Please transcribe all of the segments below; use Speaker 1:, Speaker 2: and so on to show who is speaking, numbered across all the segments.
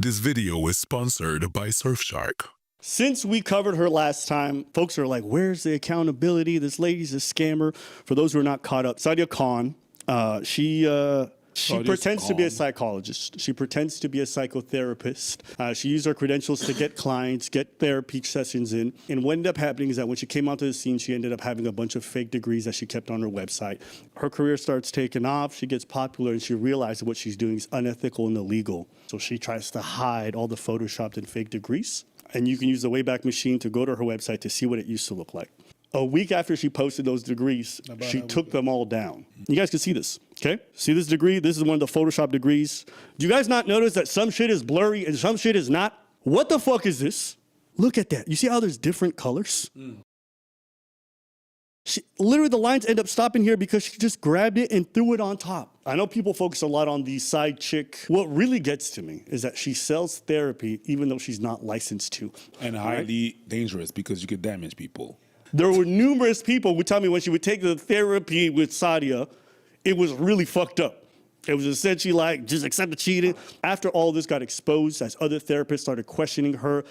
Speaker 1: This video is sponsored by Surfshark.
Speaker 2: Since we covered her last time, folks are like, where's the accountability? This lady's a scammer. For those who are not caught up, Sadia Khan, she pretends to be a psychologist. She pretends to be a psychotherapist. She used her credentials to get clients, get therapy sessions in. And what ended up happening is that when she came onto the scene, she ended up having a bunch of fake degrees that she kept on her website. Her career starts taking off. She gets popular, and she realizes what she's doing is unethical and illegal. So she tries to hide all the photoshopped and fake degrees. And you can use the Wayback Machine to go to her website to see what it used to look like. A week after she posted those degrees, she took them all down. You guys can see this, okay? See this degree? This is one of the Photoshop degrees. Do you guys not notice that some shit is blurry and some shit is not? What the fuck is this? Look at that. You see how there's different colors? Literally, the lines end up stopping here because she just grabbed it and threw it on top. I know people focus a lot on the side chick. What really gets to me is that she sells therapy even though she's not licensed to.
Speaker 3: And highly dangerous because you could damage people.
Speaker 2: There were numerous people who would tell me when she would take the therapy with Sadia, it was really fucked up. It was essentially like, just accept the cheating. After all this got exposed, as other therapists started questioning her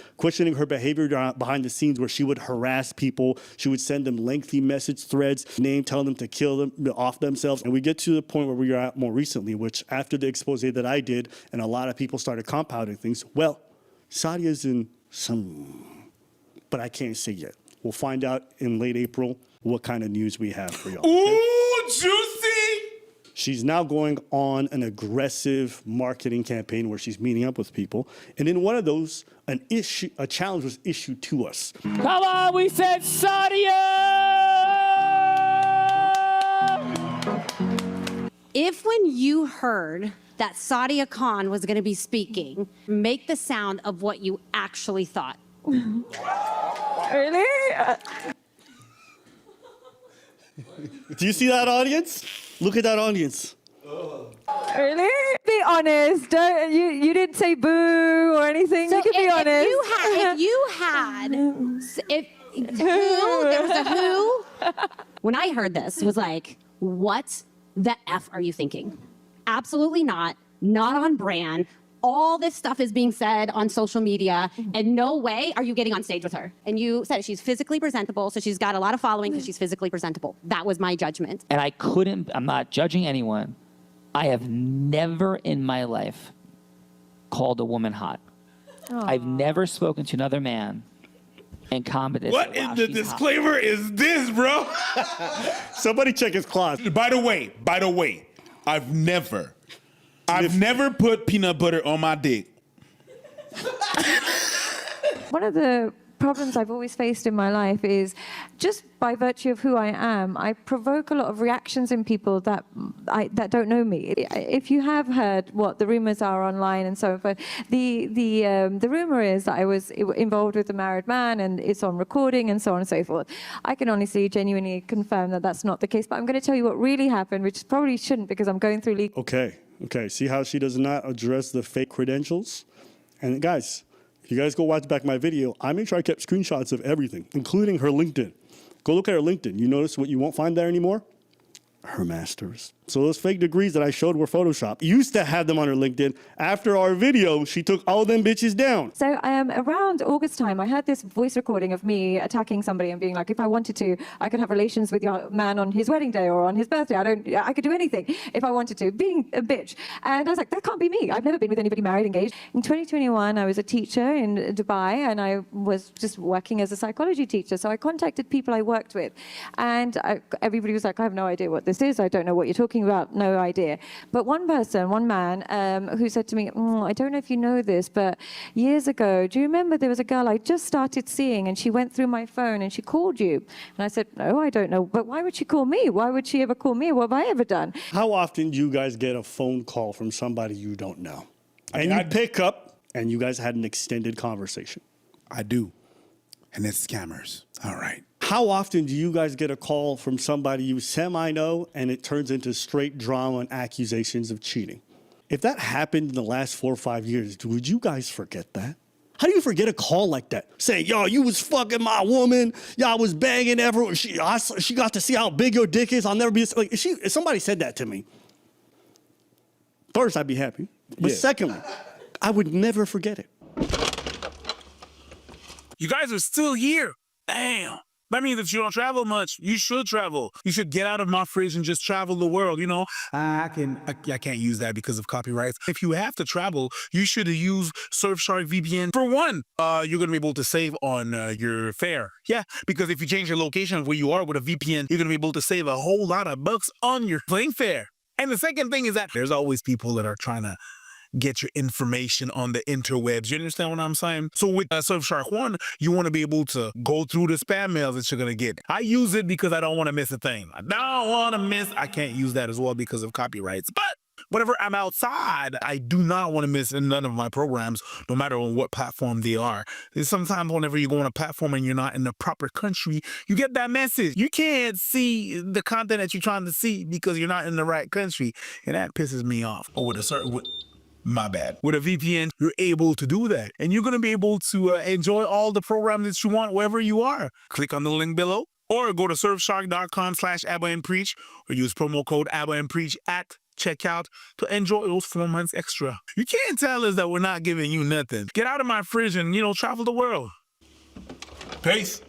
Speaker 2: behavior behind the scenes where she would harass people, she would send them lengthy message threads, telling them to kill them, off themselves. And we get to the point where we are at more recently, which after the expose that I did, and a lot of people started compounding things, well, Sadia's in some, but I can't say yet. We'll find out in late April what kind of news we have for y'all.
Speaker 3: Ooh, juicy!
Speaker 2: She's now going on an aggressive marketing campaign where she's meeting up with people. And in one of those, a challenge was issued to us.
Speaker 4: Come on, we said Sadia!
Speaker 5: If when you heard that Sadia Khan was going to be speaking, make the sound of what you actually thought.
Speaker 6: Really?
Speaker 2: Do you see that audience? Look at that audience.
Speaker 6: Really? Be honest. Don't, you didn't say boo or anything.
Speaker 5: So
Speaker 6: you can be honest.
Speaker 5: If there was a who. When I heard this, it was like, what the F are you thinking? Absolutely not. Not on brand. All this stuff is being said on social media, and no way are you getting on stage with her. And you said she's physically presentable, so she's got a lot of following because she's physically presentable. That was my judgment.
Speaker 4: And I'm not judging anyone. I have never in my life called a woman hot. Aww. I've never spoken to another man and commented.
Speaker 3: What in the disclaimer is this, bro?
Speaker 2: Somebody check his closet.
Speaker 3: By the way, I've never put peanut butter on my dick.
Speaker 6: One of the problems I've always faced in my life is just by virtue of who I am, I provoke a lot of reactions in people that don't know me. If you have heard what the rumors are online and so forth, the rumor is that I was involved with a married man and it's on recording and so on and so forth. I can honestly, genuinely confirm that that's not the case, but I'm going to tell you what really happened, which probably shouldn't because I'm going through legal.
Speaker 2: Okay, see how she does not address the fake credentials? And guys, if you guys go watch back my video, I made sure I kept screenshots of everything, including her LinkedIn. Go look at her LinkedIn. You notice what you won't find there anymore? Her masters. So those fake degrees that I showed were Photoshop. Used to have them on her LinkedIn. After our video, she took all them bitches down.
Speaker 6: So around August time, I heard this voice recording of me attacking somebody and being like, if I wanted to, I could have relations with your man on his wedding day or on his birthday. I could do anything if I wanted to, being a bitch. And I was like, that can't be me. I've never been with anybody married, engaged. In 2021, I was a teacher in Dubai and I was just working as a psychology teacher. So I contacted people I worked with and everybody was like, I have no idea what this is. I don't know what you're talking about. No idea. But one man who said to me, I don't know if you know this, but years ago, do you remember there was a girl I just started seeing and she went through my phone and she called you? And I said, no, I don't know. But why would she call me? Why would she ever call me? What have I ever done?
Speaker 2: How often do you guys get a phone call from somebody you don't know? And you pick up and you guys had an extended conversation?
Speaker 3: I do. And it's scammers. All right.
Speaker 2: How often do you guys get a call from somebody you semi-know and it turns into straight drama and accusations of cheating? If that happened in the last 4 or 5 years, would you guys forget that? How do you forget a call like that? Saying, yo, you was fucking my woman. Y'all was banging everyone. She got to see how big your dick is. I'll never be, like, if somebody said that to me, first, I'd be happy. But secondly, I would never forget it.
Speaker 7: You guys are still here. Damn. That means if you don't travel much, you should travel. You should get out of my fridge and just travel the world, you know? I can't use that because of copyrights. If you have to travel, you should use Surfshark VPN. For one, you're going to be able to save on your fare. Yeah, because if you change your location of where you are with a VPN, you're going to be able to save a whole lot of bucks on your plane fare. And the second thing is that there's always people that are trying to get your information on the interwebs. You understand what I'm saying? So with Surfshark One, you want to be able to go through the spam mails that you're going to get. I use it because I don't want to miss a thing. I can't use that as well because of copyrights. But whenever I'm outside, I do not want to miss none of my programs, no matter on what platform they are. Sometimes whenever you go on a platform and you're not in the proper country, you get that message. You can't see the content that you're trying to see because you're not in the right country. And that pisses me off. Or with a certain... My bad. With a VPN, you're able to do that. And you're going to be able to enjoy all the programs that you want wherever you are. Click on the link below or go to surfshark.com/AbbaandPreach or use promo code AbbaandPreach at checkout to enjoy those 4 months extra. You can't tell us that we're not giving you nothing. Get out of my fridge and, travel the world. Peace.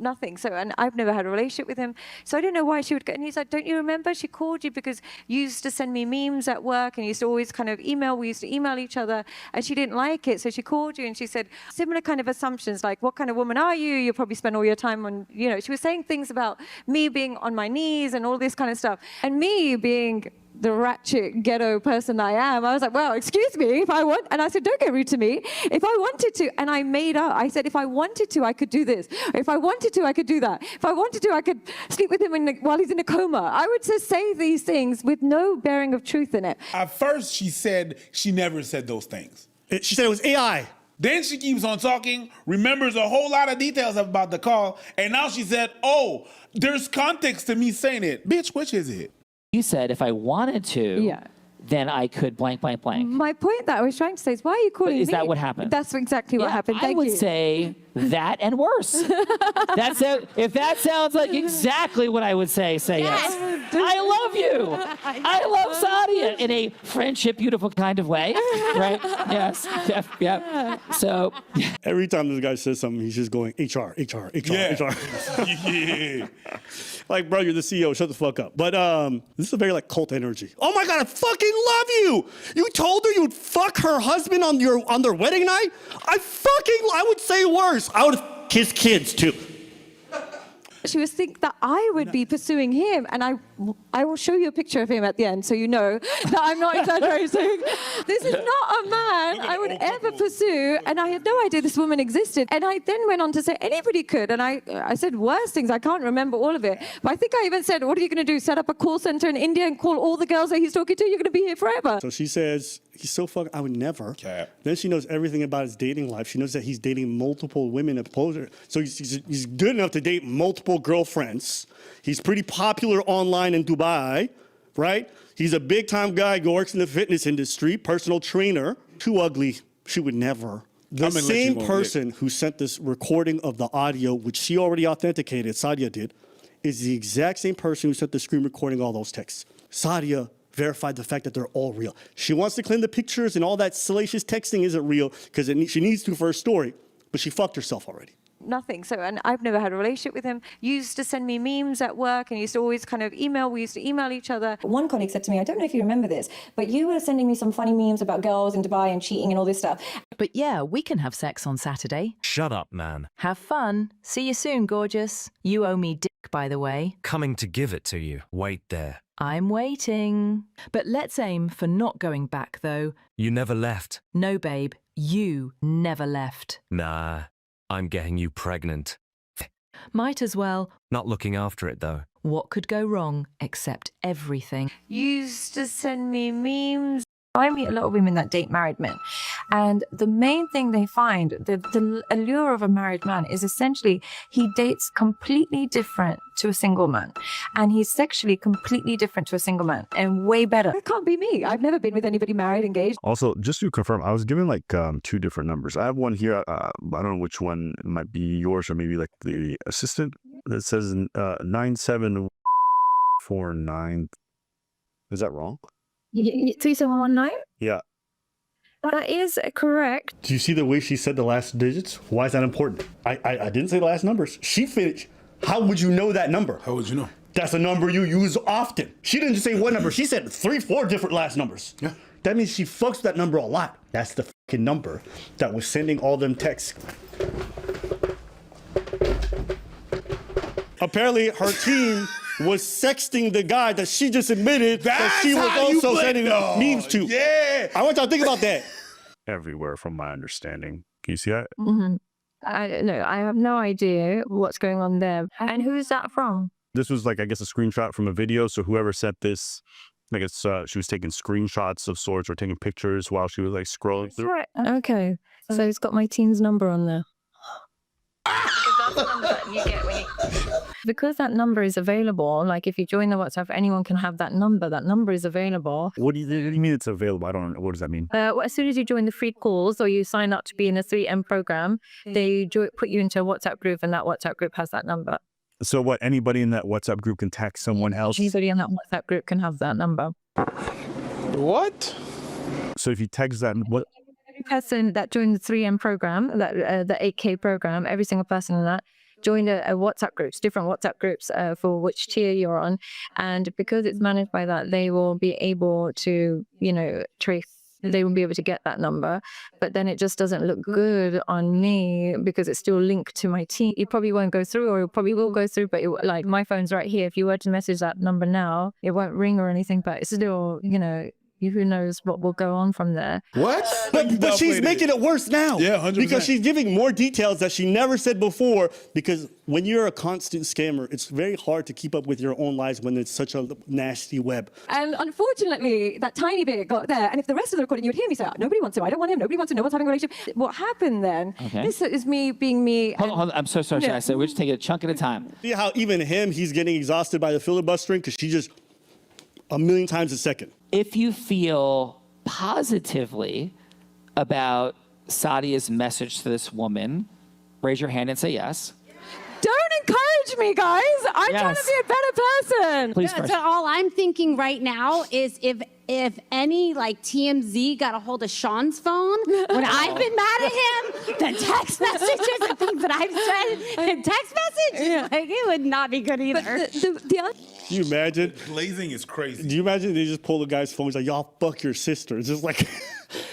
Speaker 6: Nothing. So, and I've never had a relationship with him. So I don't know why she would go. And he's like, don't you remember? She called you because you used to send me memes at work and you used to always kind of email. We used to email each other and she didn't like it. So she called you and she said similar kind of assumptions like, what kind of woman are you? You'll probably spend all your time on, she was saying things about me being on my knees and all this kind of stuff. And me being the ratchet ghetto person I am, I was like, well, excuse me, if I want, and I said, don't get rude to me. If I wanted to, and I made up, I said, if I wanted to, I could do this. If I wanted to, I could do that. If I wanted to, I could sleep with him while he's in a coma. I would just say these things with no bearing of truth in it.
Speaker 3: At first, she said she never said those things.
Speaker 2: She said it was AI.
Speaker 3: Then she keeps on talking, remembers a whole lot of details about the call, and now she said, oh, there's context to me saying it. Bitch, which is it?
Speaker 4: You said if I wanted to, then I could blank, blank, blank.
Speaker 6: My point that I was trying to say is, why are you calling me?
Speaker 4: Is that what happened?
Speaker 6: That's exactly what happened.
Speaker 4: I would say that and worse. That's it. If that sounds like exactly what I would say yes. I love you. I love Sadia in a friendship, beautiful kind of way, right? Yes. Yeah. So
Speaker 2: every time this guy says something, he's just going HR.
Speaker 3: Yeah.
Speaker 2: Like, bro, you're the CEO. Shut the fuck up. But this is a very cult energy. Oh my God, I fucking love you. You told her you'd fuck her husband on their wedding night. I would say worse. I would kiss kids too.
Speaker 6: She was thinking that I would be pursuing him, and I will show you a picture of him at the end so you know that I'm not exaggerating. This is not a man I would ever pursue, and I had no idea this woman existed. And I then went on to say anybody could, and I said worse things. I can't remember all of it, but I think I even said, what are you going to do, set up a call center in India and call all the girls that he's talking to? You're going to be here forever.
Speaker 2: So she says, he's so fucking, I would never.
Speaker 3: Okay.
Speaker 2: Then she knows everything about his dating life. She knows that he's dating multiple women at Poser. So he's good enough to date multiple girlfriends. He's pretty popular online in Dubai, right? He's a big-time guy who works in the fitness industry, personal trainer. Too ugly. She would never. The same person who sent this recording of the audio, which she already authenticated, Sadia did, is the exact same person who sent the screen recording all those texts. Sadia verified the fact that they're all real. She wants to claim the pictures and all that salacious texting isn't real because she needs to for her story, but she fucked herself already.
Speaker 6: Nothing. So, and I've never had a relationship with him. You used to send me memes at work and used to always kind of email. We used to email each other. One colleague said to me, I don't know if you remember this, but you were sending me some funny memes about girls in Dubai and cheating and all this stuff.
Speaker 8: But yeah, we can have sex on Saturday.
Speaker 9: Shut up, man.
Speaker 8: Have fun. See you soon, gorgeous. You owe me dick, by the way.
Speaker 9: Coming to give it to you. Wait there.
Speaker 8: I'm waiting. But let's aim for not going back, though.
Speaker 9: You never left.
Speaker 8: No, babe. You never left.
Speaker 9: Nah. I'm getting you pregnant.
Speaker 8: Might as well.
Speaker 9: Not looking after it, though.
Speaker 8: What could go wrong except everything?
Speaker 6: You used to send me memes. I meet a lot of women that date married men. And the main thing they find, the allure of a married man is essentially he dates completely different to a single man. And he's sexually completely different to a single man and way better. It can't be me. I've never been with anybody married, engaged.
Speaker 10: Also, just to confirm, I was given two different numbers. I have one here. I don't know which one might be yours or maybe the assistant. That says 9749. Is that wrong?
Speaker 11: 3719?
Speaker 10: Yeah.
Speaker 6: That is correct.
Speaker 2: Do you see the way she said the last digits? Why is that important? I didn't say the last numbers. She finished. How would you know that number?
Speaker 3: How would you know?
Speaker 2: That's a number you use often. She didn't just say one number. She said 3, 4 different last numbers.
Speaker 3: Yeah.
Speaker 2: That means she fucks with that number a lot. That's the fucking number that was sending all them texts. Apparently, her team was sexting the guy that she just admitted that she was also sending memes to.
Speaker 3: Yeah.
Speaker 2: I want y'all to think about that.
Speaker 10: Everywhere, from my understanding. Can you see that?
Speaker 6: I have no idea what's going on there. And who is that from?
Speaker 10: This was like, I guess, a screenshot from a video. So whoever sent this, I guess she was taking screenshots of sorts or taking pictures while she was like scrolling through.
Speaker 6: Right. Okay. So it's got my teen's number on there. Because that number is available, like if you join the WhatsApp, anyone can have that number. That number is available.
Speaker 10: What do you mean it's available? I don't know. What does that mean?
Speaker 6: Well, as soon as you join the free calls or you sign up to be in a 3M program, they put you into a WhatsApp group, and that WhatsApp group has that number.
Speaker 10: So what? Anybody in that WhatsApp group can text someone else?
Speaker 6: Anybody in that WhatsApp group can have that number.
Speaker 3: What?
Speaker 10: So if you text that, what?
Speaker 6: Every person that joined the 3M program, the 8K program, every single person in that, joined a WhatsApp groups, different WhatsApp groups for which tier you're on. And because it's managed by that, they will be able to, trace, they will be able to get that number. But then it just doesn't look good on me because it's still linked to my team. It probably won't go through, or it probably will go through, but like my phone's right here. If you were to message that number now, it won't ring or anything, but it's still, who knows what will go on from there.
Speaker 3: What?
Speaker 2: But she's making it worse now.
Speaker 3: Yeah, 100%.
Speaker 2: Because she's giving more details that she never said before. Because when you're a constant scammer, it's very hard to keep up with your own lives when it's such a nasty web.
Speaker 6: And unfortunately, that tiny bit got there. And if the rest of the recording, you'd hear me say, nobody wants him, I don't want him, nobody wants him, no one's having a relationship. What happened then, this is me being me.
Speaker 4: Hold on, I'm so sorry. I said we're just taking a chunk at a time.
Speaker 2: See how even he's getting exhausted by the filibustering because she just a million times a second.
Speaker 4: If you feel positively about Sadia's message to this woman, raise your hand and say yes.
Speaker 6: Don't encourage me, guys. I'm trying to be a better person.
Speaker 4: Please,
Speaker 5: So all I'm thinking right now is if any TMZ got a hold of Sean's phone when I've been mad at him, the text messages and things that I've said in text messages, it would not be good either.
Speaker 2: Can you imagine?
Speaker 3: Glazing is crazy.
Speaker 2: Do you imagine they just pull the guy's phone? He's like, y'all fuck your sister. It's just like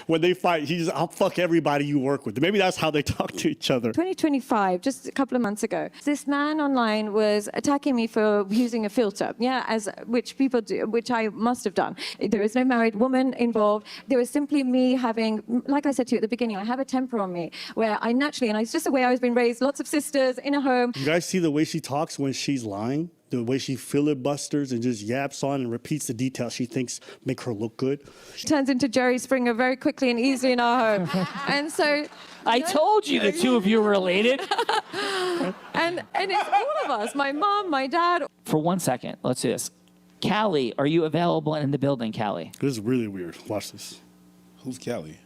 Speaker 2: when they fight, I'll fuck everybody you work with. Maybe that's how they talk to each other.
Speaker 6: 2025, just a couple of months ago, this man online was attacking me for using a filter, which people do, which I must have done. There is no married woman involved. There was simply me having, like I said to you at the beginning, I have a temper on me where I naturally, and it's just the way I was being raised, lots of sisters in a home.
Speaker 2: You guys see the way she talks when she's lying? The way she filibusters and just yaps on and repeats the details she thinks make her look good.
Speaker 6: She turns into Jerry Springer very quickly and easily in our home. And so...
Speaker 4: I told you the two of you were related.
Speaker 6: and it's all of us, my mom, my dad.
Speaker 4: For 1 second, let's do this. Callie, are you available in the building, Callie?
Speaker 2: This is really weird. Watch this.
Speaker 3: Who's Callie?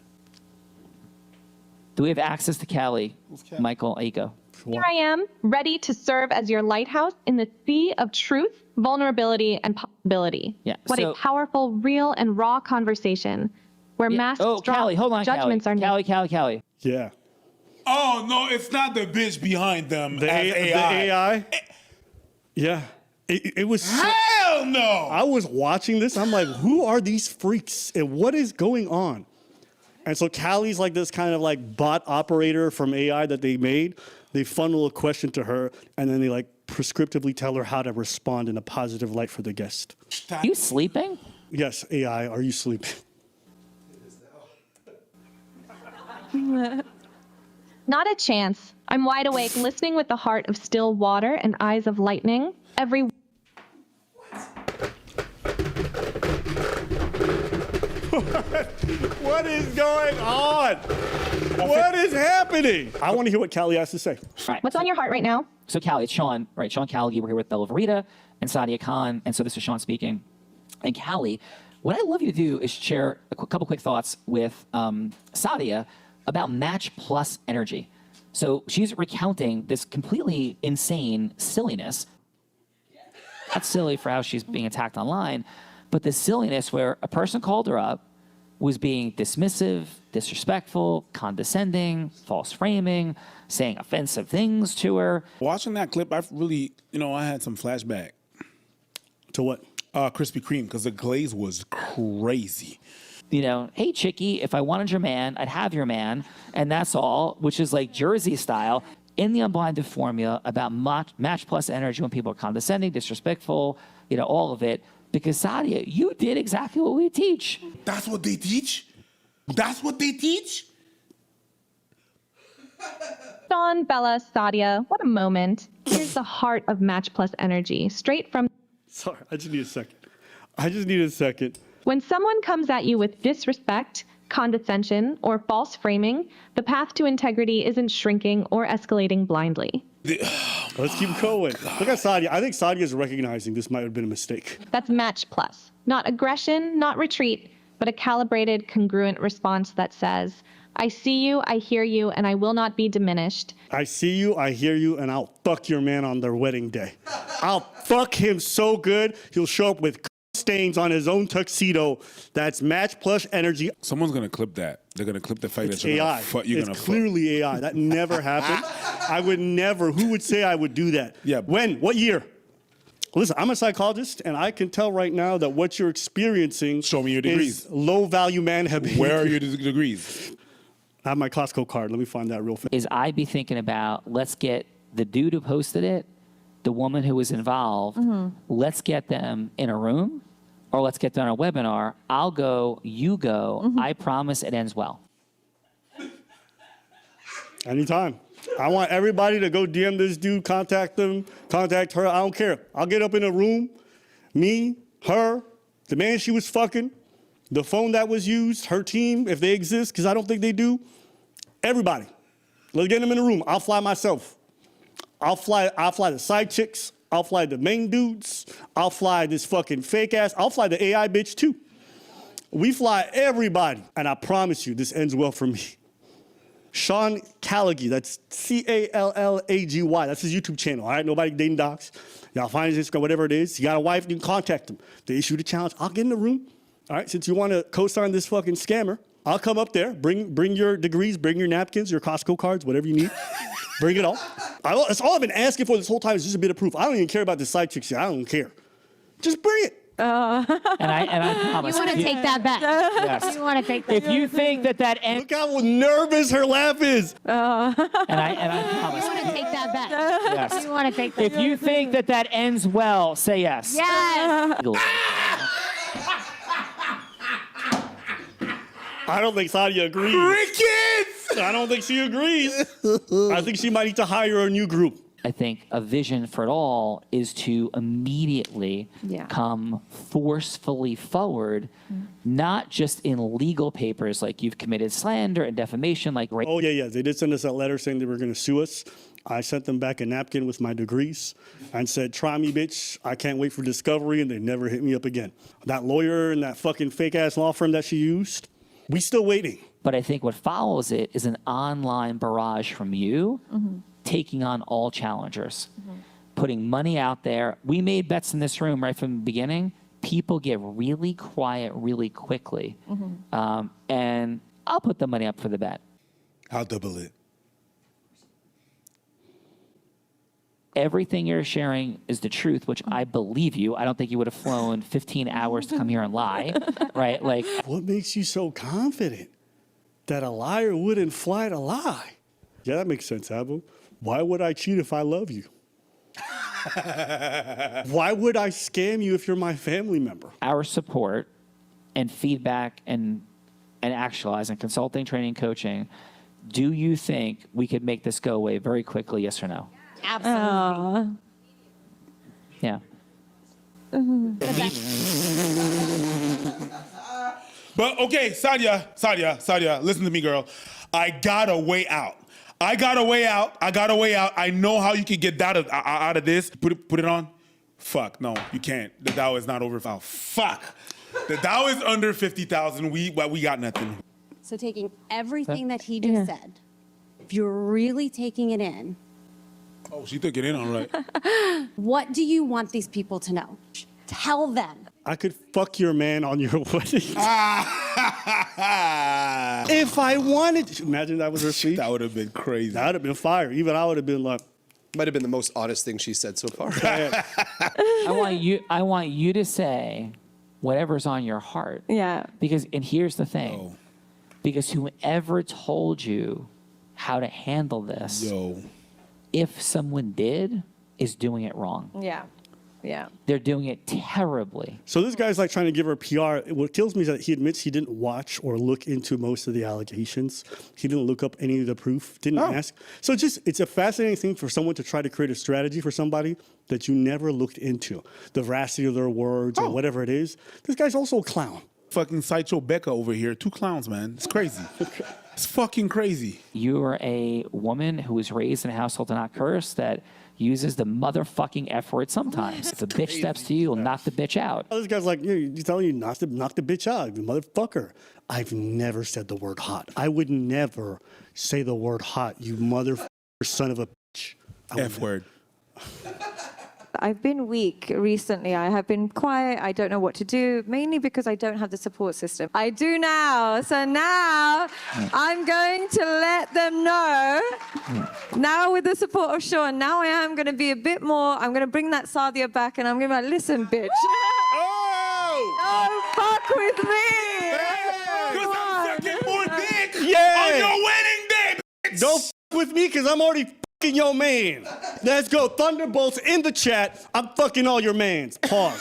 Speaker 4: Do we have access to Callie? Michael, Aiko.
Speaker 11: Here I am, ready to serve as your lighthouse in the sea of truth, vulnerability, and possibility.
Speaker 4: Yeah,
Speaker 11: What a powerful, real, and raw conversation where masks drop,
Speaker 4: Callie, hold on,
Speaker 11: judgments are named.
Speaker 4: Callie.
Speaker 2: Yeah.
Speaker 3: Oh, no, it's not the bitch behind them.
Speaker 2: The AI? Yeah. It was...
Speaker 3: Hell no!
Speaker 2: I was watching this. I'm like, who are these freaks? And what is going on? And so Callie's like this kind of bot operator from AI that they made. They funnel a question to her, and then they prescriptively tell her how to respond in a positive light for the guest.
Speaker 4: Are you sleeping?
Speaker 2: Yes, AI, are you sleeping?
Speaker 11: Not a chance. I'm wide awake, listening with the heart of still water and eyes of lightning. Every...
Speaker 2: What is going on? What is happening? I want to hear what Callie has to say.
Speaker 4: Right.
Speaker 11: What's on your heart right now?
Speaker 4: So Callie, it's Sean, right? Sean Callie, we're here with Bella Verita and Sadia Khan, and so this is Sean speaking. And Callie, what I'd love you to do is share a couple quick thoughts with Sadia about match plus energy. So she's recounting this completely insane silliness. Not silly for how she's being attacked online, but this silliness where a person called her up was being dismissive, disrespectful, condescending, false framing, saying offensive things to her.
Speaker 3: Watching that clip, I really, I had some flashback.
Speaker 2: To what?
Speaker 3: Krispy Kreme, because the glaze was crazy.
Speaker 4: Hey, chickie, if I wanted your man, I'd have your man, and that's all, which is like Jersey style. In the unblinded formula about match plus energy when people are condescending, disrespectful, all of it. Because Sadia, you did exactly what we teach.
Speaker 3: That's what they teach? That's what they teach?
Speaker 11: Sean, Bella, Sadia, what a moment. Here's the heart of Match Plus Energy, straight from...
Speaker 2: Sorry, I just need a second.
Speaker 11: When someone comes at you with disrespect, condescension, or false framing, the path to integrity isn't shrinking or escalating blindly.
Speaker 2: Let's keep going. Look at Sadia. I think Sadia is recognizing this might have been a mistake.
Speaker 11: That's Match Plus. Not aggression, not retreat, but a calibrated, congruent response that says, I see you, I hear you, and I will not be diminished.
Speaker 2: I see you, I hear you, and I'll fuck your man on their wedding day. I'll fuck him so good, he'll show up with stains on his own tuxedo. That's Match Plus Energy.
Speaker 3: Someone's going to clip that. They're going to clip the fact
Speaker 2: It's
Speaker 3: that you're
Speaker 2: AI.
Speaker 3: It's
Speaker 2: clearly AI. That never happened. I would never. Who would say I would do that?
Speaker 3: Yeah.
Speaker 2: When? What year? Listen, I'm a psychologist, and I can tell right now that what you're experiencing
Speaker 3: Show me your degrees.
Speaker 2: is low-value man behavior.
Speaker 3: Where are your degrees?
Speaker 2: I have my Costco card. Let me find that real fast.
Speaker 4: Is I'd be thinking about, let's get the dude who posted it, the woman who was involved, let's get them in a room, or let's get them on a webinar. I'll go, you go. I promise it ends well.
Speaker 2: Anytime. I want everybody to go DM this dude, contact them, contact her. I don't care. I'll get up in a room, me, her, the man she was fucking, the phone that was used, her team, if they exist, because I don't think they do. Everybody. Let's get them in a room. I'll fly myself. I'll fly the side chicks. I'll fly the main dudes. I'll fly this fucking fake ass. I'll fly the AI bitch too. We fly everybody. And I promise you, this ends well for me. Sean Callagy, that's Callagy. That's his YouTube channel, all right? Nobody dating docs. Y'all find his Instagram, whatever it is. You got a wife, you can contact him. They issue the challenge. I'll get in the room. All right, since you want to co-star on this fucking scammer, I'll come up there, bring your degrees, bring your napkins, your Costco cards, whatever you need. Bring it all. That's all I've been asking for this whole time is just a bit of proof. I don't even care about the side chicks here. I don't care. Just bring it.
Speaker 4: And I promise.
Speaker 5: You want to take that bet?
Speaker 4: Yes.
Speaker 5: You want to take that?
Speaker 4: If you think that ends,
Speaker 2: Look how nervous her laugh is.
Speaker 4: and I promise.
Speaker 5: You want to take that bet?
Speaker 4: Yes.
Speaker 5: You want to take that?
Speaker 4: If you think that ends well, say yes.
Speaker 5: Yes.
Speaker 2: I don't think Sadia agrees.
Speaker 3: Crickets!
Speaker 2: I don't think she agrees. I think she might need to hire a new group.
Speaker 4: I think a vision for it all is to immediately come forcefully forward, not just in legal papers like you've committed slander and defamation, like rape.
Speaker 2: Oh, yeah. They did send us that letter saying they were going to sue us. I sent them back a napkin with my degrees and said, try me, bitch. I can't wait for discovery. And they never hit me up again. That lawyer and that fucking fake-ass law firm that she used, we still waiting.
Speaker 4: But I think what follows it is an online barrage from you taking on all challengers, putting money out there. We made bets in this room right from the beginning. People get really quiet really quickly. And I'll put the money up for the bet.
Speaker 3: I'll double it.
Speaker 4: Everything you're sharing is the truth, which I believe you. I don't think you would have flown 15 hours to come here and lie, right? Like,
Speaker 2: what makes you so confident that a liar wouldn't fly to lie? Yeah, that makes sense, Abu. Why would I cheat if I love you? Why would I scam you if you're my family member?
Speaker 4: Our support and feedback and actualize and consulting, training, coaching, do you think we could make this go away very quickly, yes or no?
Speaker 5: Absolutely.
Speaker 4: Yeah.
Speaker 3: But okay, Sadia, listen to me, girl. I got a way out. I know how you can get that out of this. Put it on. Fuck, no, you can't. The Dow is not over. Oh, fuck. The Dow is under 50,000. We got nothing.
Speaker 5: So taking everything that he just said, if you're really taking it in,
Speaker 3: Oh, she took it in all right.
Speaker 5: what do you want these people to know? Tell them
Speaker 2: I could fuck your man on your wedding. If I wanted to. Imagine that was her speech.
Speaker 3: That would have been crazy.
Speaker 2: That would have been fire. Even I would have been like.
Speaker 12: Might have been the most honest thing she said so far.
Speaker 4: I want you to say whatever's on your heart.
Speaker 6: Yeah.
Speaker 4: And here's the thing. Because whoever told you how to handle this, if someone did, is doing it wrong.
Speaker 6: Yeah. Yeah.
Speaker 4: They're doing it terribly.
Speaker 2: So this guy's like trying to give her PR. What kills me is that he admits he didn't watch or look into most of the allegations. He didn't look up any of the proof, didn't ask. So it's a fascinating thing for someone to try to create a strategy for somebody that you never looked into. The veracity of their words or whatever it is. This guy's also a clown.
Speaker 3: Fucking Sideshow Becca over here. 2 clowns, man. It's crazy. It's fucking crazy.
Speaker 4: You are a woman who was raised in a household to not curse that uses the motherfucking F word sometimes. If the bitch steps to you, you'll knock the bitch out.
Speaker 2: This guy's like, he's telling you knock the bitch out, you motherfucker. I've never said the word hot. I would never say the word hot, you motherfucker son of a bitch.
Speaker 3: F word.
Speaker 6: I've been weak recently. I have been quiet. I don't know what to do, mainly because I don't have the support system. I do now. So now I'm going to let them know. Now with the support of Sean, now I am going to be a bit more, I'm going to bring that Sadia back and I'm going to be like, listen, bitch. Don't fuck with me.
Speaker 3: Because I'm sucking more dick
Speaker 2: Yeah.
Speaker 3: on your wedding day, bitch.
Speaker 2: Don't f with me because I'm already fucking your man. Let's go. Thunderbolts in the chat. I'm fucking all your mans. Pause.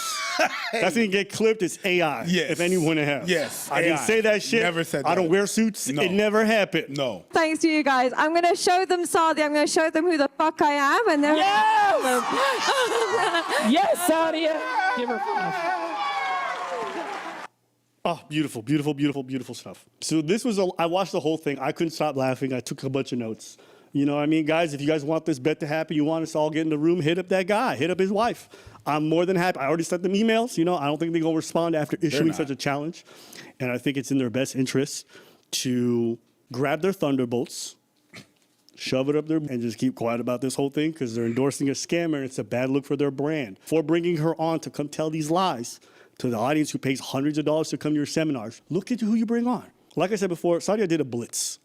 Speaker 2: That's going to get clipped. It's AI.
Speaker 3: Yes.
Speaker 2: If anyone has.
Speaker 3: Yes.
Speaker 2: I didn't say that shit.
Speaker 3: Never said that.
Speaker 2: I don't wear suits.
Speaker 3: No.
Speaker 2: It never happened.
Speaker 3: No.
Speaker 6: Thanks to you guys. I'm going to show them Sadia. I'm going to show them who the fuck I am. And then
Speaker 4: Yes, Sadia. Give her 5.
Speaker 2: Oh, beautiful, beautiful, beautiful, beautiful stuff. So this was I watched the whole thing. I couldn't stop laughing. I took a bunch of notes. You know what I mean, guys? If you guys want this bet to happen, you want us to all get in the room, hit up that guy, hit up his wife. I'm more than happy. I already sent them emails. You know, I don't think they're going to respond after issuing such a challenge. And I think it's in their best interest to grab their thunderbolts, shove it up there, and just keep quiet about this whole thing because they're endorsing a scammer and it's a bad look for their brand. For bringing her on to come tell these lies to the audience who pays hundreds of dollars to come to your seminars, look at who you bring on. Like I said before, Sadia did a blitz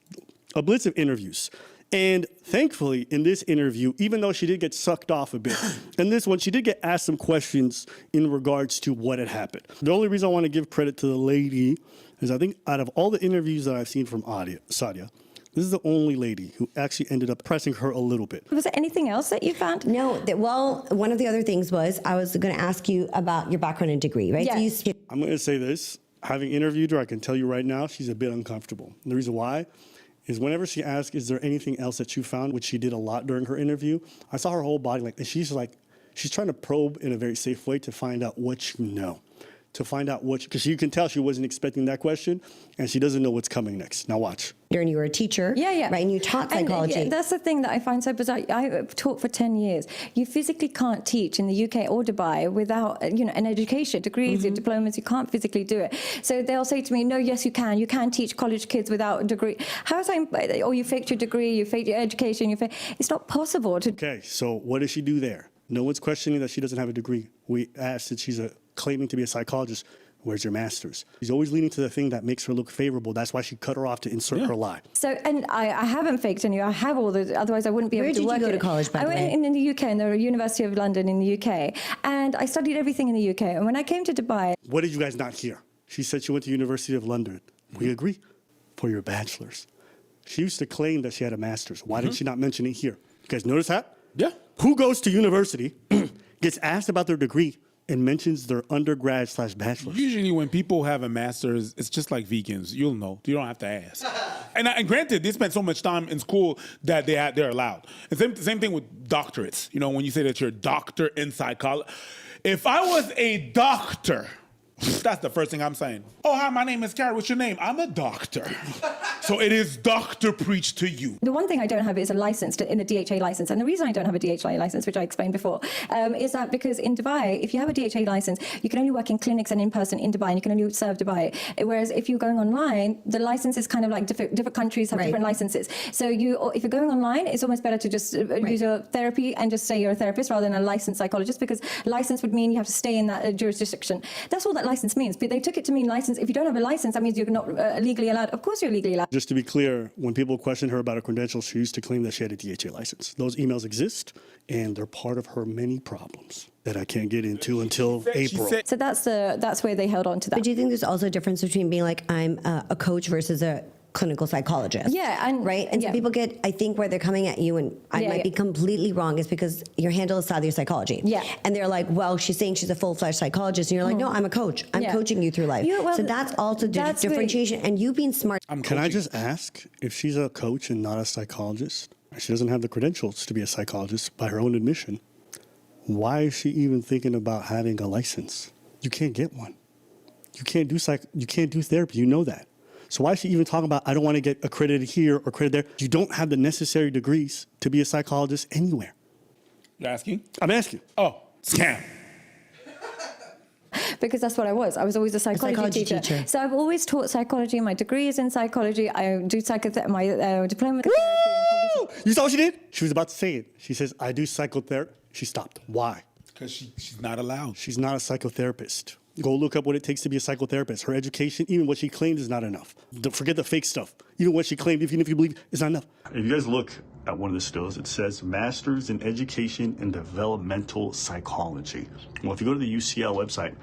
Speaker 2: of interviews. And thankfully, in this interview, even though she did get sucked off a bit, in this one, she did get asked some questions in regards to what had happened. The only reason I want to give credit to the lady is I think out of all the interviews that I've seen from Sadia, this is the only lady who actually ended up pressing her a little bit.
Speaker 6: Was there anything else that you found?
Speaker 13: No. Well, one of the other things was I was going to ask you about your background and degree, right?
Speaker 6: Yes.
Speaker 13: So
Speaker 2: I'm going to say this. Having interviewed her, I can tell you right now, she's a bit uncomfortable. And the reason why is whenever she asks, is there anything else that you found, which she did a lot during her interview, I saw her whole body and she's trying to probe in a very safe way to find out what you know. To find out because you can tell she wasn't expecting that question and she doesn't know what's coming next. Now watch.
Speaker 13: and you were a teacher.
Speaker 6: Yeah.
Speaker 13: Right, and you taught psychology.
Speaker 6: And, that's the thing that I find so bizarre. I taught for 10 years. You physically can't teach in the UK or Dubai without, an education, degrees, your diplomas. You can't physically do it. So they'll say to me, no, yes, you can. You can teach college kids without a degree. How is that? Or you faked your degree, you faked your education. It's not possible to.
Speaker 2: Okay, so what does she do there? No one's questioning that she doesn't have a degree. We asked that she's claiming to be a psychologist. Where's your master's? She's always leaning to the thing that makes her look favorable. That's why she cut her off to insert her lie.
Speaker 6: So, and I haven't faked any. I have all the, otherwise I wouldn't be able to work.
Speaker 13: Where did you go to college, by the way?
Speaker 6: I went in the UK, in the University of London in the UK. And I studied everything in the UK. And when I came to Dubai...
Speaker 2: What did you guys not hear? She said she went to University of London. We agree. For your bachelor's. She used to claim that she had a master's. Why did she not mention it here? You guys notice that?
Speaker 3: Yeah.
Speaker 2: Who goes to university, gets asked about their degree, and mentions their undergrad/bachelor's?
Speaker 3: Usually when people have a master's, it's just like vegans. You'll know. You don't have to ask. And granted, they spend so much time in school that they're allowed. And same thing with doctorates. When you say that you're a doctor in psychology. If I was a doctor That's the first thing I'm saying. Oh, hi, my name is Carrie. What's your name? I'm a doctor. So it is doctor preach to you.
Speaker 6: The one thing I don't have is a license in a DHA license. And the reason I don't have a DHA license, which I explained before, is that because in Dubai, if you have a DHA license, you can only work in clinics and in person in Dubai, and you can only serve Dubai. Whereas if you're going online, the license is kind of like different countries have different licenses. So if you're going online, it's almost better to just use your therapy and just say you're a therapist rather than a licensed psychologist, because license would mean you have to stay in that jurisdiction. That's all that license means. But they took it to mean license. If you don't have a license, that means you're not legally allowed. Of course you're legally allowed.
Speaker 2: Just to be clear, when people question her about her credentials, she used to claim that she had a DHA license. Those emails exist, and they're part of her many problems that I can't get into until April.
Speaker 6: So that's where they held on to that.
Speaker 13: But do you think there's also a difference between being like, I'm a coach versus a clinical psychologist?
Speaker 6: Yeah, and
Speaker 13: right. And so people get, I think, where they're coming at you, and I might be completely wrong, is because your handle is Sadia Psychology.
Speaker 6: Yeah.
Speaker 13: And they're like, well, she's saying she's a full-fledged psychologist, and you're like, no, I'm a coach. I'm coaching you through life. So that's also differentiation, and you being smart.
Speaker 2: Can I just ask if she's a coach and not a psychologist? She doesn't have the credentials to be a psychologist by her own admission. Why is she even thinking about having a license? You can't get one. You can't do therapy. You know that. So why is she even talking about, I don't want to get accredited here or accredited there? You don't have the necessary degrees to be a psychologist anywhere.
Speaker 3: You asking?
Speaker 2: I'm asking.
Speaker 3: Oh, scam.
Speaker 6: Because that's what I was. I was always a psychology teacher. So I've always taught psychology. My degree is in psychology. I do my diploma.
Speaker 2: You saw what she did? She was about to say it. She says, I do psychotherapy. She stopped. Why?
Speaker 3: Because she's not allowed.
Speaker 2: She's not a psychotherapist. Go look up what it takes to be a psychotherapist. Her education, even what she claimed, is not enough. Forget the fake stuff. Even what she claimed, even if you believe, is not enough.
Speaker 10: If you guys look at one of the stills, it says Masters in Education and Developmental Psychology. Well, if you go to the UCL website,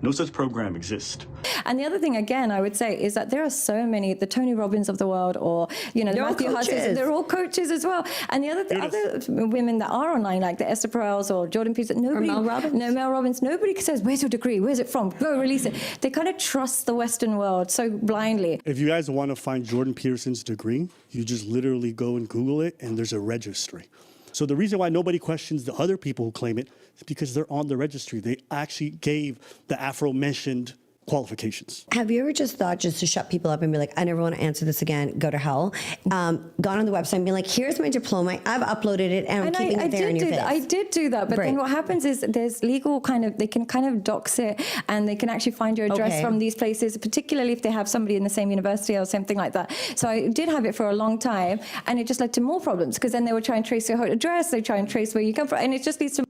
Speaker 10: no such program exists.
Speaker 6: And the other thing, again, I would say is that there are so many, the Tony Robbins of the world, or, the Matthew Hussons, they're all coaches as well. And the other women that are online, like the Esther Perels or Jordan Peterson, nobody,
Speaker 13: Mel Robbins.
Speaker 6: No, Mel Robbins, nobody says, where's your degree? Where's it from? Go release it. They kind of trust the Western world so blindly.
Speaker 2: If you guys want to find Jordan Peterson's degree, you just literally go and Google it, and there's a registry. So the reason why nobody questions the other people who claim it is because they're on the registry. They actually gave the aforementioned qualifications.
Speaker 13: Have you ever just thought, just to shut people up and be like, I never want to answer this again, go to hell? Gone on the website and be like, here's my diploma, I've uploaded it, and I'm keeping it there in your face.
Speaker 6: I did do that, but then what happens is there's legal they can kind of dox it, and they can actually find your address from these places, particularly if they have somebody in the same university or something like that. So I did have it for a long time, and it just led to more problems, because then they would try and trace your whole address, they try and trace where you come from, and it just leads to...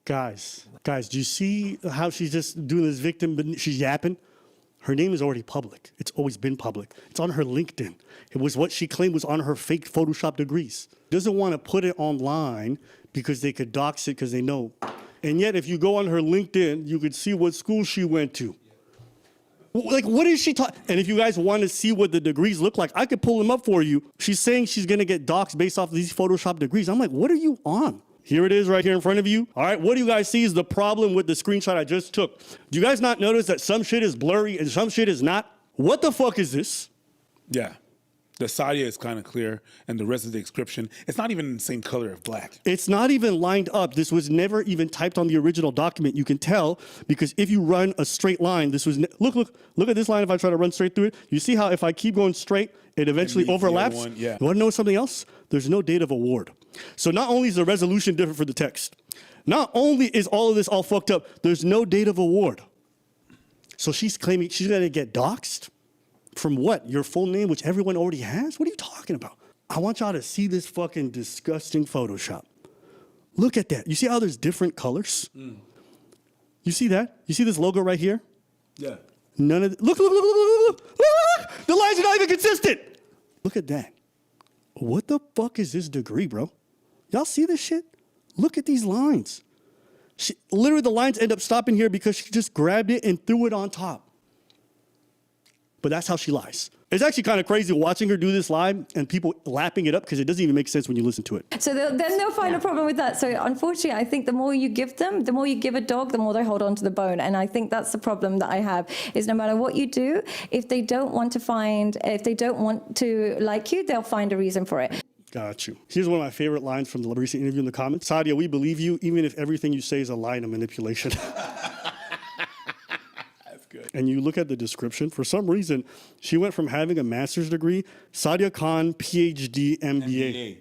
Speaker 2: Guys, do you see how she's just doing this victim, but she's yapping? Her name is already public. It's always been public. It's on her LinkedIn. It was what she claimed was on her fake Photoshop degrees. Doesn't want to put it online because they could dox it because they know. And yet, if you go on her LinkedIn, you could see what school she went to. Like, what is she talking? And if you guys want to see what the degrees look like, I could pull them up for you. She's saying she's going to get doxed based off of these Photoshop degrees. I'm like, what are you on? Here it is right here in front of you. All right, what do you guys see is the problem with the screenshot I just took? Do you guys not notice that some shit is blurry and some shit is not? What the fuck is this?
Speaker 3: Yeah. The Sadia is kind of clear, and the rest of the description, it's not even the same color of black.
Speaker 2: It's not even lined up. This was never even typed on the original document. You can tell because if you run a straight line, this was look at this line. If I try to run straight through it, you see how if I keep going straight, it eventually overlaps. You want to know something else? There's no date of award. So not only is the resolution different for the text, not only is all of this all fucked up, there's no date of award. So she's claiming she's gonna get doxxed. From what? Your full name, which everyone already has? What are you talking about? I want y'all to see this fucking disgusting Photoshop. Look at that. You see how there's different colors? You see that? You see this logo right here?
Speaker 3: Yeah.
Speaker 2: None of look. The lines are not even consistent. Look at that. What the fuck is this degree, bro? Y'all see this shit? Look at these lines. Literally, the lines end up stopping here because she just grabbed it and threw it on top. But that's how she lies. It's actually kind of crazy watching her do this live and people lapping it up because it doesn't even make sense when you listen to it.
Speaker 6: So then they'll find a problem with that. So unfortunately, I think the more you give them, the more you give a dog, the more they hold on to the bone. And I think that's the problem that I have, is no matter what you do, if they don't want to like you, they'll find a reason for it.
Speaker 2: Got you. Here's one of my favorite lines from the recent interview in the comments. Sadia, we believe you even if everything you say is a lie and a manipulation.
Speaker 3: That's good.
Speaker 2: and you look at the description, for some reason, she went from having a master's degree, Sadia Khan, PhD, MBA.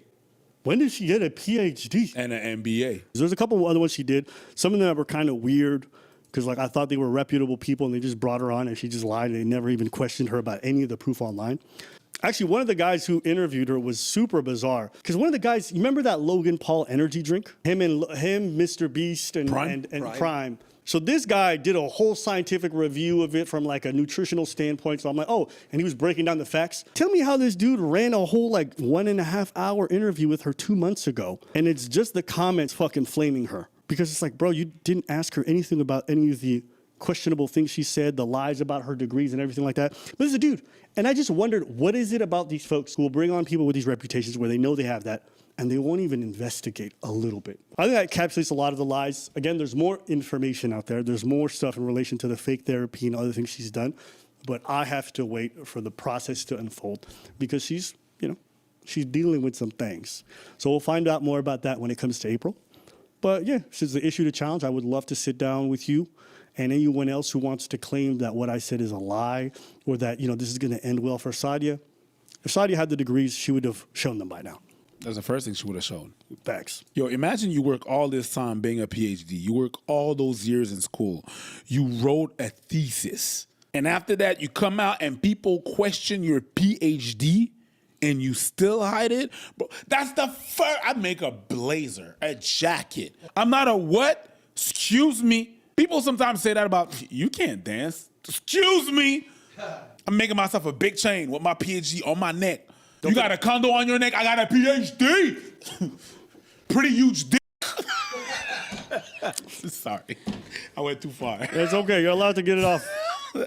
Speaker 2: When did she get a PhD?
Speaker 3: And an MBA.
Speaker 2: There's a couple of other ones she did. Some of them were kind of weird because like I thought they were reputable people and they just brought her on and she just lied and they never even questioned her about any of the proof online. Actually, one of the guys who interviewed her was super bizarre because one of the guys, you remember that Logan Paul energy drink? Him, Mr. Beast, and Prime. So this guy did a whole scientific review of it from like a nutritional standpoint. So I'm like, oh, and he was breaking down the facts. Tell me how this dude ran a whole like 1.5 hour interview with her 2 months ago. And it's just the comments fucking flaming her. Because it's like, bro, you didn't ask her anything about any of the questionable things she said, the lies about her degrees and everything like that. But this is a dude. And I just wondered, what is it about these folks who will bring on people with these reputations where they know they have that and they won't even investigate a little bit? I think that encapsulates a lot of the lies. Again, there's more information out there. There's more stuff in relation to the fake therapy and other things she's done. But I have to wait for the process to unfold because she's dealing with some things. So we'll find out more about that when it comes to April. But yeah, since the issue to challenge, I would love to sit down with you and anyone else who wants to claim that what I said is a lie or that, this is going to end well for Sadia. If Sadia had the degrees, she would have shown them by now.
Speaker 3: That's the first thing she would have shown.
Speaker 2: Facts.
Speaker 3: Yo, imagine you work all this time being a PhD. You work all those years in school. You wrote a thesis. And after that, you come out and people question your PhD and you still hide it? Bro, that's the first. I'd make a blazer, a jacket. I'm not a what? Excuse me. People sometimes say that about, you can't dance. Excuse me. I'm making myself a big chain with my PhD on my neck. You got a condo on your neck, I got a PhD. Pretty huge dick. Sorry, I went too far.
Speaker 2: It's okay, you're allowed to get it off.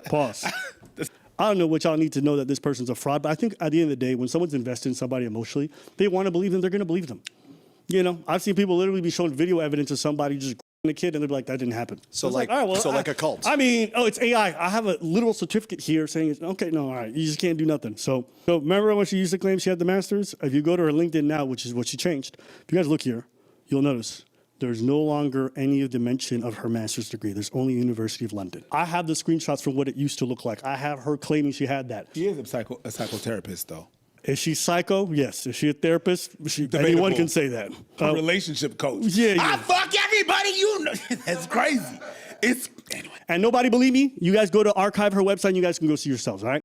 Speaker 2: Pause. I don't know what y'all need to know that this person's a fraud, but I think at the end of the day, when someone's invested in somebody emotionally, they want to believe them, they're going to believe them. I've seen people literally be shown video evidence of somebody just a kid and they're like, that didn't happen.
Speaker 12: So like a cult.
Speaker 2: I mean, it's AI. I have a literal certificate here saying, okay, no, all right, you just can't do nothing. So remember when she used to claim she had the master's? If you go to her LinkedIn now, which is what she changed, if you guys look here, you'll notice there's no longer any of the mention of her master's degree. There's only University of London. I have the screenshots from what it used to look like. I have her claiming she had that.
Speaker 3: She is a psychotherapist, though.
Speaker 2: Is she psycho? Yes. Is she a therapist? Anyone can say that.
Speaker 3: A relationship coach.
Speaker 2: Yeah.
Speaker 3: I fuck everybody, you know. That's crazy. Anyway.
Speaker 2: And nobody believe me? You guys go to archive her website and you guys can go see yourselves, all right?